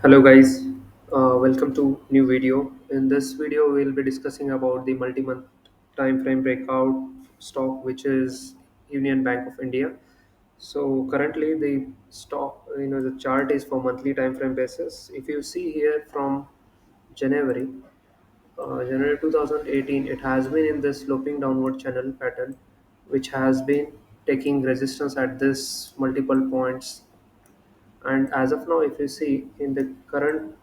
Hello guys, welcome to new video. In this video, we'll be discussing about the multi-month time frame breakout stock, which is Union Bank of India. So currently, the stock, the chart is for monthly time frame basis. If you see here from January, January 2018, it has been in this sloping downward channel pattern, which has been taking resistance at this multiple points, and as of now, if you see in the current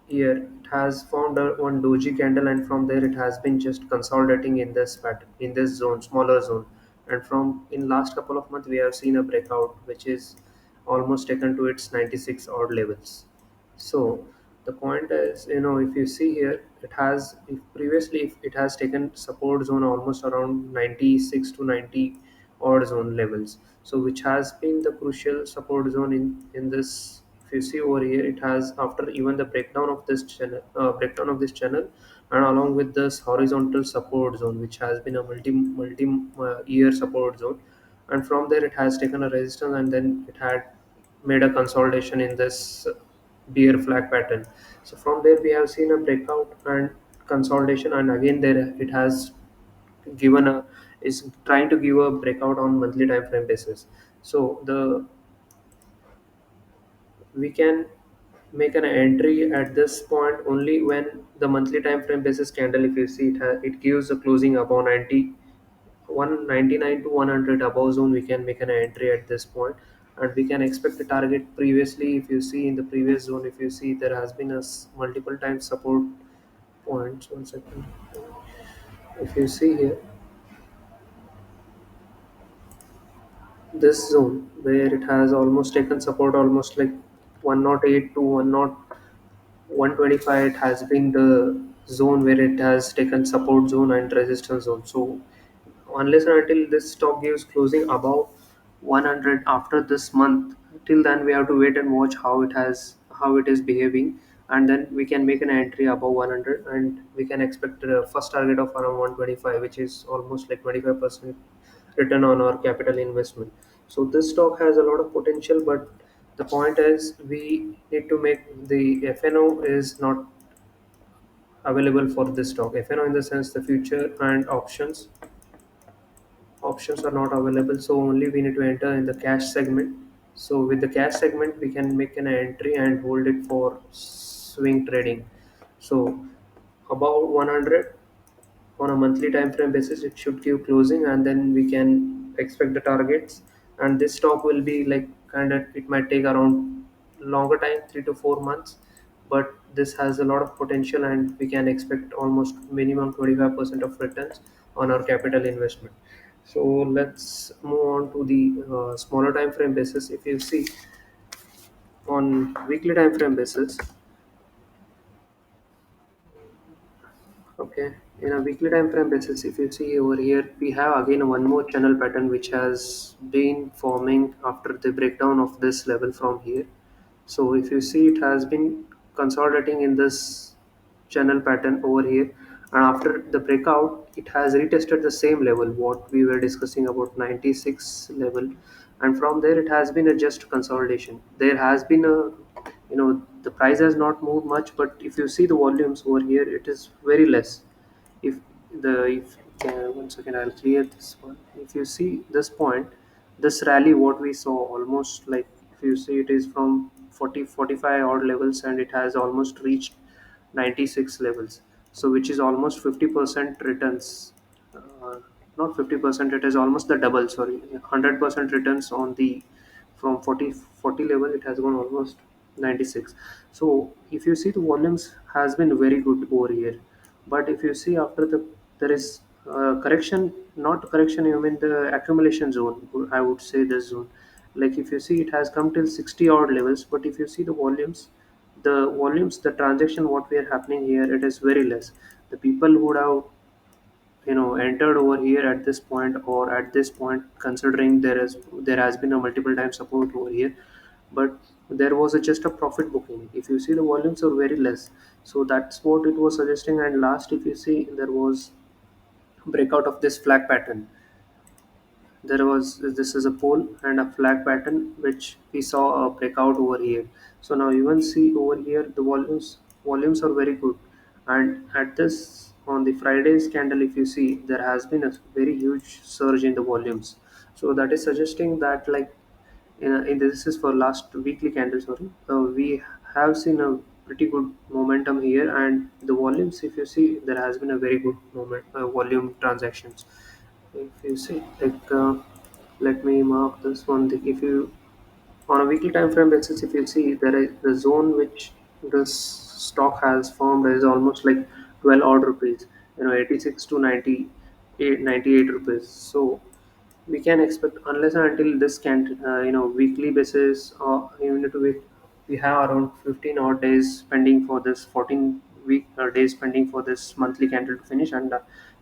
year, it has formed one doji candle, and from there it has been just consolidating in this pattern, in this zone, smaller zone. And from in last couple of months we have seen a breakout which is almost taken to its 96 odd levels. So the point is, if you see here, it has, if previously if it has taken support zone almost around 96 to 90 odd zone levels, so which has been the crucial support zone in this. If you see over here, it has, after even the breakdown of this channel, and along with this horizontal support zone, which has been a multi year support zone, and from there it has taken a resistance, and then it had made a consolidation in this bear flag pattern. So from there we have seen a breakout and consolidation, and again there it has given a, is trying to give a breakout on monthly time frame basis. So the we can make an entry at this point only when the monthly time frame basis candle, if you see, it gives a closing above 199 to 100 above zone, we can make an entry at this point. And we can expect the target. Previously, if you see in the previous zone, if you see, there has been a multiple times support points. One second. If you see here, this zone where it has almost taken support almost like 108 to 125, it has been the zone where it has taken support zone and resistance zone. So unless and until this stock gives closing above 100 after this month, till then we have to wait and watch how it is behaving, and then we can make an entry above 100, and we can expect a first target of around 125, which is almost like 25% return on our capital investment. So this stock has a lot of potential, but the point is we need to make the FNO is not available for this stock. FNO in the sense the future and options are not available, so only we need to enter in the cash segment. So with the cash segment we can make an entry and hold it for swing trading. So about 100 on a monthly time frame basis, it should give closing, and then we can expect the targets. And this stock will be like, kind of, it might take around longer time, 3 to 4 months, but this has a lot of potential, and we can expect almost minimum 25% of returns on our capital investment. So let's move on to the smaller time frame basis. If you see on weekly time frame basis, okay, in a weekly time frame basis, if you see over here, we have again one more channel pattern which has been forming after the breakdown of this level from here. So if you see, it has been consolidating in this channel pattern over here, and after the breakout, it has retested the same level what we were discussing about, 96 level, and from there it has been a just consolidation. There has been a, the price has not moved much, but if you see the volumes over here, it is very less. If if one second, I'll clear this one. If you see this point, this rally what we saw, almost like, if you see, it is from 40 45 odd levels, and it has almost reached 96 levels, so which is almost 50% returns. Not 50%, it is almost the double, sorry, 100% returns on the, from 40 level, it has gone almost 96. So if you see, the volumes has been very good over here. But if you see, after the, there is correction, not correction, you mean the accumulation zone, I would say this zone. Like if you see, it has come till 60 odd levels, but if you see the transaction what we are happening here, it is very less. The people would have, entered over here at this point, or at this point, considering there has been a multiple time support over here, but there was just a profit booking. If you see, the volumes are very less, so that's what it was suggesting. And last, if you see, there was breakout of this flag pattern. There was, this is a pole and a flag pattern which we saw a breakout over here. So now you can see over here the volumes are very good, and at this on the Friday's candle, if you see, there has been a very huge surge in the volumes. So that is suggesting that, like, in this is for last weekly candle, sorry, we have seen a pretty good momentum here, and the volumes, if you see, there has been a very good volume transactions. If you see, like, let me mark this one. If you on a weekly time frame basis, if you see, there is the zone which this stock has formed is almost like 12 odd rupees, 86 to 98, 98 rupees. So we can expect, unless and until this can, weekly basis, or even to week, we have around 15 odd days pending for this 14 days pending for this monthly candle to finish, and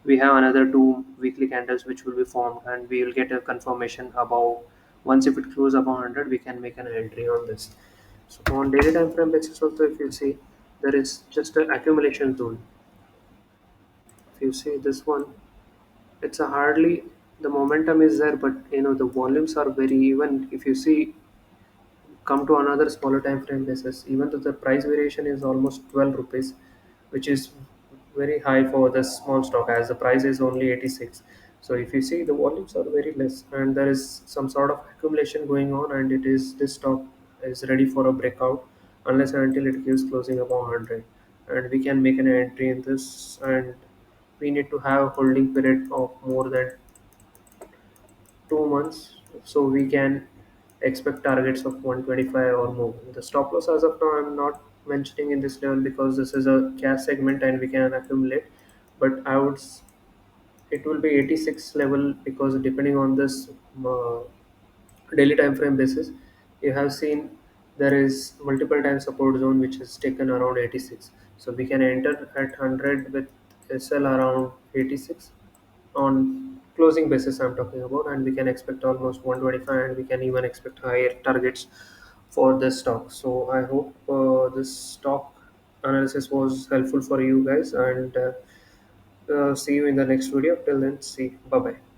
we have another two weekly candles which will be formed, and we will get a confirmation about, once if it close above 100, we can make an entry on this. So on daily time frame basis also, if you see, there is just an accumulation tool. If you see this one, it's a hardly, the momentum is there, but the volumes are very, even if you see, come to another smaller time frame basis, even though the price variation is almost 12 rupees, which is very high for the small stock, as the price is only 86. So if you see, the volumes are very less, and there is some sort of accumulation going on, and it is, this stock is ready for a breakout, unless and until it gives closing above 100, and we can make an entry in this. And we need to have a holding period of more than 2 months, so we can expect targets of 125 or more. The stop loss as of now, I'm not mentioning in this level because this is a cash segment and we can accumulate. But it will be 86 level, because depending on this uh, daily time frame basis, you have seen there is multiple time support zone which is taken around 86. So we can enter at 100 with SL around 86 on closing basis, I'm talking about, and we can expect almost 125, and we can even expect higher targets for this stock. So I hope this stock analysis was helpful for you guys, and see you in the next video. Till then, see, bye bye.